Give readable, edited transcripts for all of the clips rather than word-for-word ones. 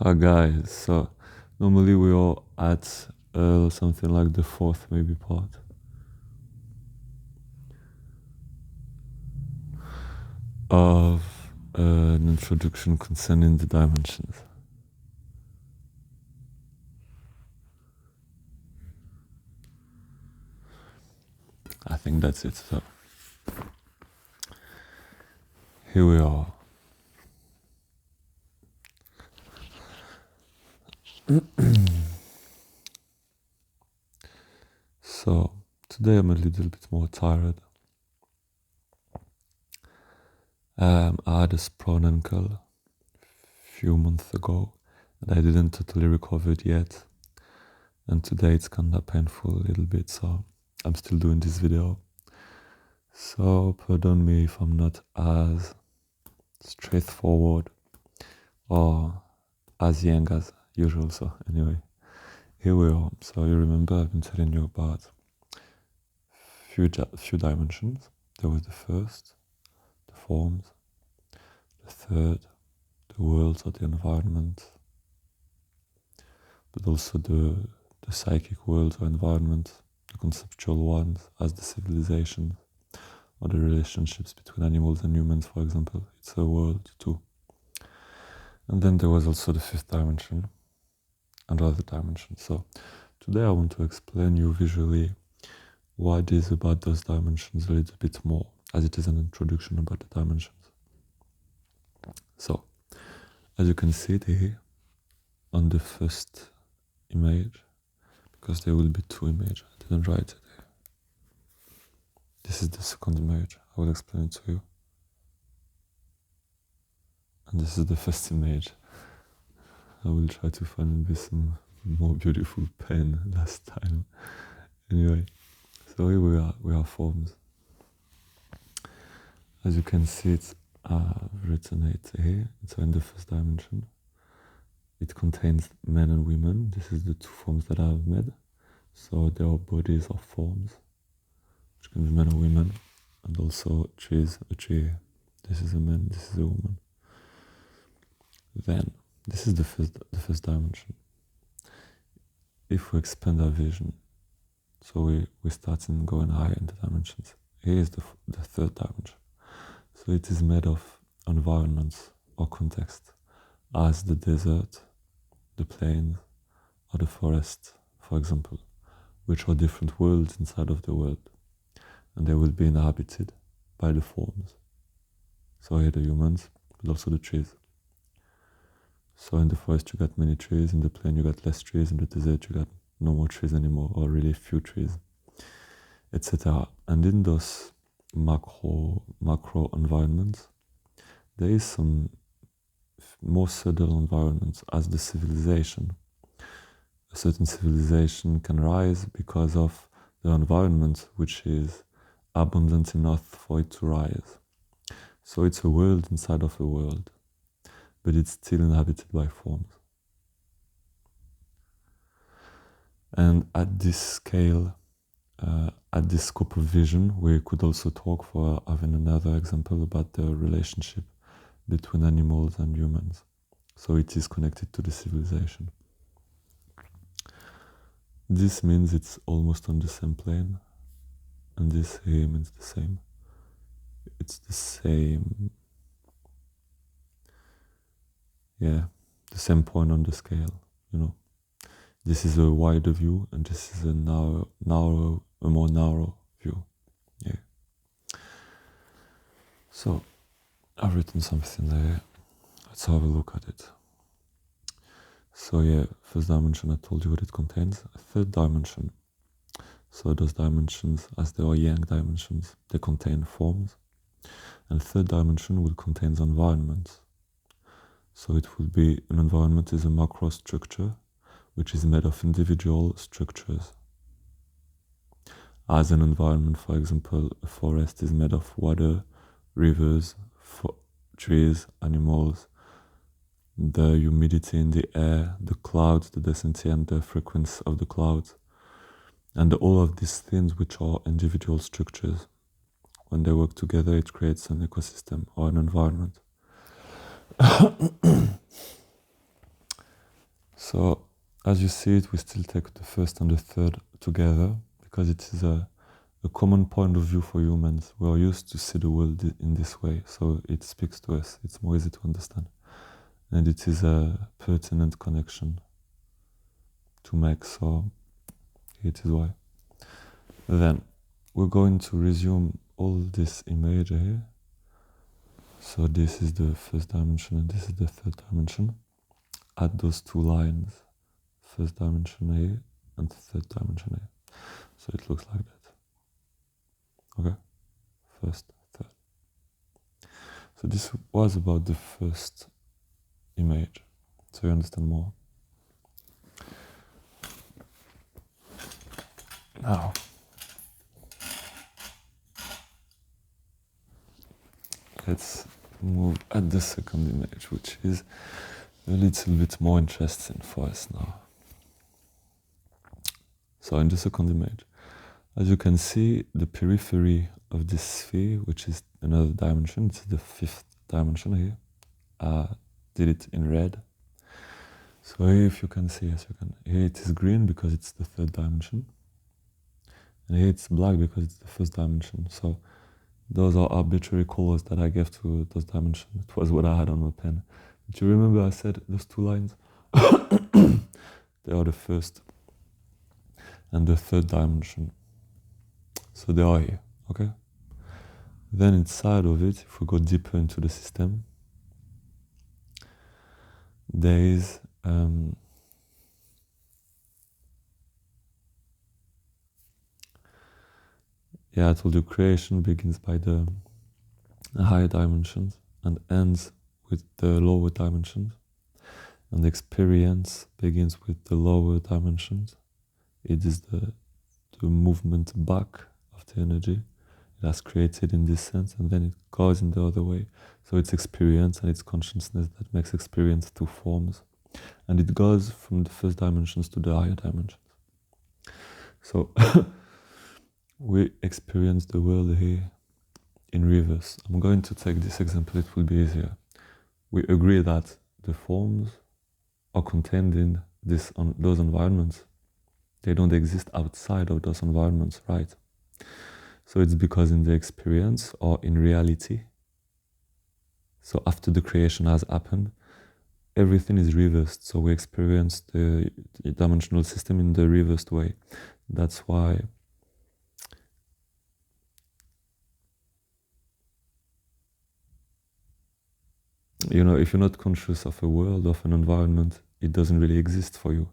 Hi guys, so normally we are at something like the fourth maybe part of an introduction concerning the dimensions. I think that's it. So here we are. So today I'm a little bit more tired. I had a sprained ankle a few months ago and I didn't totally recover it yet. And today it's kinda painful a little bit, so I'm still doing this video. So pardon me if I'm not as straightforward or as young as usual. So anyway, here we are. So you remember I've been telling you about few dimensions. There was the first, the forms, the third, the worlds or the environment, but also the psychic worlds or environment, the conceptual ones as the civilizations or the relationships between animals and humans, for example. It's a world too. And then there was also the fifth dimension and other dimensions. So today I want to explain you visually what is about those dimensions a little bit more, as it is an introduction about the dimensions. So, as you can see it here on the first image, because there will be two images, I didn't write it here. This is the second image, I will explain it to you. And this is the first image. I will try to find maybe some more beautiful pen last time. Anyway, so here we are forms. As you can see, it's written it here. So in the first dimension, it contains men and women. This is the two forms that I've made. So there are bodies or forms, which can be men or women, and also trees, a tree. This is a man, this is a woman. Then, this is the first dimension. If we expand our vision, so we start in going higher in the dimensions. Here is the third dimension. So it is made of environments or context, as the desert, the plains, or the forest, for example, which are different worlds inside of the world, and they will be inhabited by the forms. So here the humans, but also the trees. So in the forest you got many trees, in the plain you got less trees, in the desert you got no more trees anymore, or really few trees, etc. And in those macro environments, there is some more subtle environments as the civilization. A certain civilization can rise because of the environment which is abundant enough for it to rise. So it's a world inside of a world, but it's still inhabited by forms. And at this scale, at this scope of vision, we could also talk for having another example about the relationship between animals and humans. So it is connected to the civilization. This means it's almost on the same plane, and this here means the same. It's the same, yeah, the same point on the scale, you know. This is a wider view, and this is a more narrow view. Yeah. So I've written something there. Let's have a look at it. So yeah, first dimension, I told you what it contains. A third dimension. So those dimensions, as they are yang dimensions, they contain forms. And third dimension will contain environments. So it will be, an environment is a macro structure which is made of individual structures. As an environment, for example, a forest is made of water, rivers, trees, animals, the humidity in the air, the clouds, the density and the frequency of the clouds, and all of these things which are individual structures. When they work together, it creates an ecosystem or an environment. So as you see it, we still take the first and the third together because it is a common point of view for humans. We are used to see the world in this way, so it speaks to us. It's more easy to understand. And it is a pertinent connection to make, so it is why. Then we're going to resume all this image here. So this is the first dimension and this is the third dimension. Add those two lines, first dimension here and third dimension here. So it looks like that. Okay, first, third. So this was about the first image, so you understand more. Now, let's move at the second image, which is a little bit more interesting for us now. So in the second image, as you can see, the periphery of this sphere, which is another dimension, it's the fifth dimension here. I did it in red. So here, if you can see, yes, you can. Here it is green because it's the third dimension. And here it's black because it's the first dimension. So those are arbitrary colors that I gave to those dimensions. It was what I had on my pen. But you remember I said those two lines? They are the first and the third dimension. So they are here, okay? Then inside of it, if we go deeper into the system, there is I told you creation begins by the higher dimensions and ends with the lower dimensions. And the experience begins with the lower dimensions. It is the movement back of the energy. It has created in this sense, and then it goes in the other way. So it's experience and it's consciousness that makes experience two forms. And it goes from the first dimensions to the higher dimensions. So we experience the world here in reverse. I'm going to take this example, it will be easier. We agree that the forms are contained in those environments. They don't exist outside of those environments, right? So it's because in the experience or in reality, so after the creation has happened, everything is reversed. So we experience the dimensional system in the reversed way. That's why if you're not conscious of a world, of an environment, it doesn't really exist for you.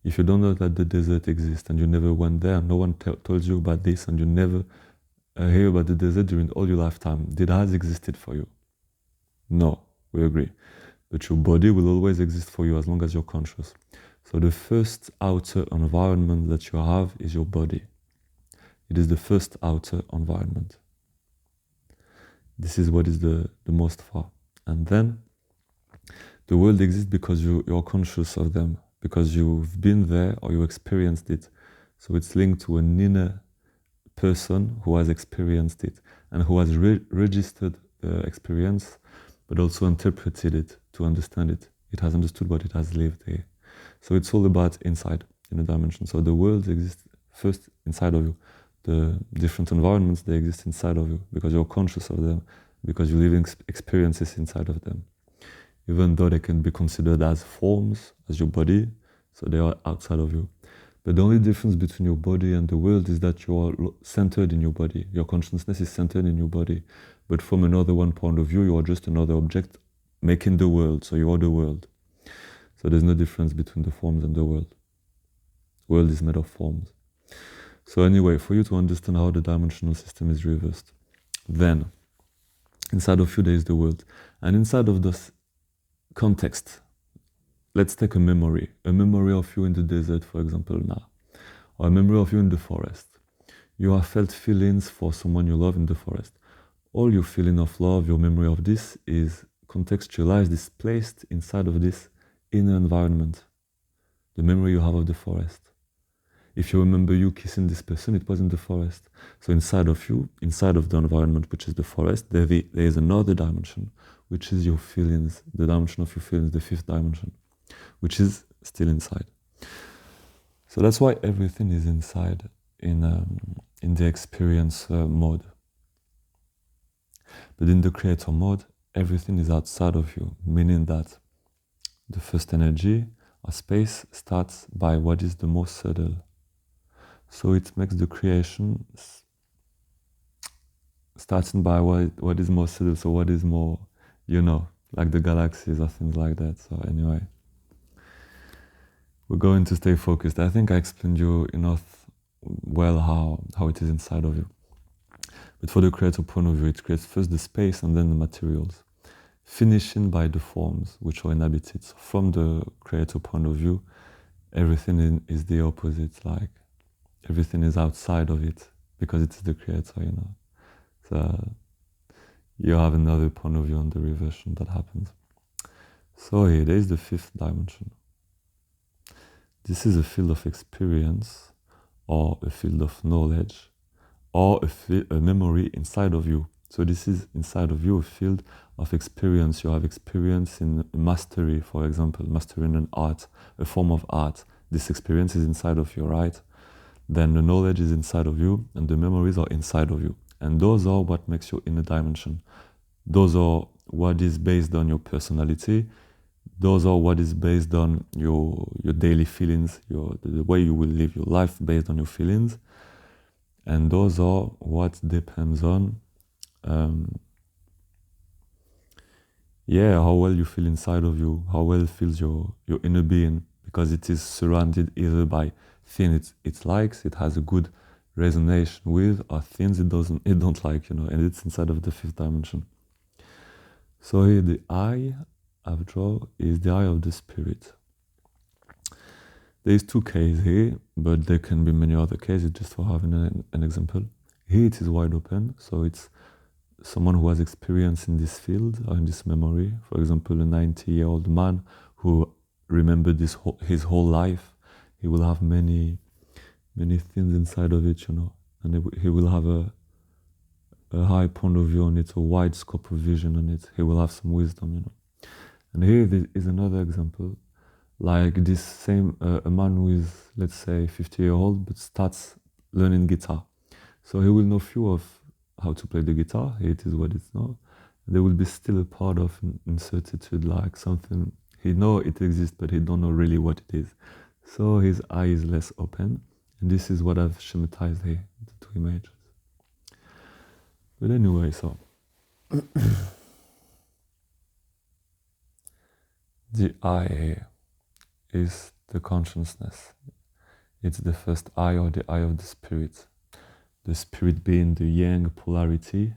If you don't know that the desert exists and you never went there, no one told you about this, and you never hear about the desert during all your lifetime, did it has existed for you? No, we agree. But your body will always exist for you as long as you're conscious. So the first outer environment that you have is your body. It is the first outer environment. This is what is the most far. And then the world exists because you're conscious of them, because you've been there or you experienced it. So it's linked to an inner person who has experienced it and who has registered the experience, but also interpreted it to understand it. It has understood what it has lived here. So it's all about inside, in a dimension. So the world exists first inside of you. The different environments, they exist inside of you because you're conscious of them, because you're living experiences inside of them. Even though they can be considered as forms, as your body, so they are outside of you. But the only difference between your body and the world is that you are centered in your body. Your consciousness is centered in your body. But from another one point of view, you are just another object making the world, so you are the world. So there's no difference between the forms and the world. The world is made of forms. So anyway, for you to understand how the dimensional system is reversed, then inside of you there is the world. And inside of this context, let's take a memory of you in the desert, for example, now, or a memory of you in the forest. You have felt feelings for someone you love in the forest. All your feeling of love, your memory of this is contextualized, is placed inside of this inner environment, the memory you have of the forest. If you remember you kissing this person, it was in the forest. So inside of you, inside of the environment, which is the forest, there is another dimension, which is your feelings, the dimension of your feelings, the fifth dimension, which is still inside. So that's why everything is inside in the experience mode. But in the creator mode, everything is outside of you, meaning that the first energy or space starts by what is the most subtle. So it makes the creation starting by what is more subtle, so what is more, like the galaxies or things like that. So anyway, we're going to stay focused. I think I explained you enough well how it is inside of you. But for the creator point of view, it creates first the space and then the materials, finishing by the forms which are inhabited. So from the creator point of view, everything is the opposite, like everything is outside of it because it's the creator, So you have another point of view on the reversion that happens. So here, there is the fifth dimension. This is a field of experience or a field of knowledge or a memory inside of you. So this is inside of you a field of experience. You have experience in mastery, for example, mastering an art, a form of art. This experience is inside of you, right? Then the knowledge is inside of you and the memories are inside of you. And those are what makes you in a dimension. Those are what is based on your personality. Those are what is based on your daily feelings, the way you will live your life based on your feelings. And those are what depends on, how well you feel inside of you, how well feels your inner being, because it is surrounded either by things it likes, it has a good resonance with, or things it don't like, and it's inside of the fifth dimension. So here the eye I've drawn is the eye of the spirit. There's two cases here, but there can be many other cases just for having an example. Here it is wide open, so it's someone who has experience in this field or in this memory. For example, a 90-year-old man who remembered his whole life. He will have many things inside of it, and he will have a high point of view on it, a wide scope of vision on it. He will have some wisdom, And here is another example, like this same a man who is, let's say, 50-year-old, but starts learning guitar. So he will know few of how to play the guitar. It is what it's now. There will be still a part of uncertainty, like something he know it exists, but he don't know really what it is. So his eye is less open, and this is what I've schematized here, the two images. But anyway, so the eye here is the consciousness. It's the first eye or the eye of the spirit. The spirit being the yang polarity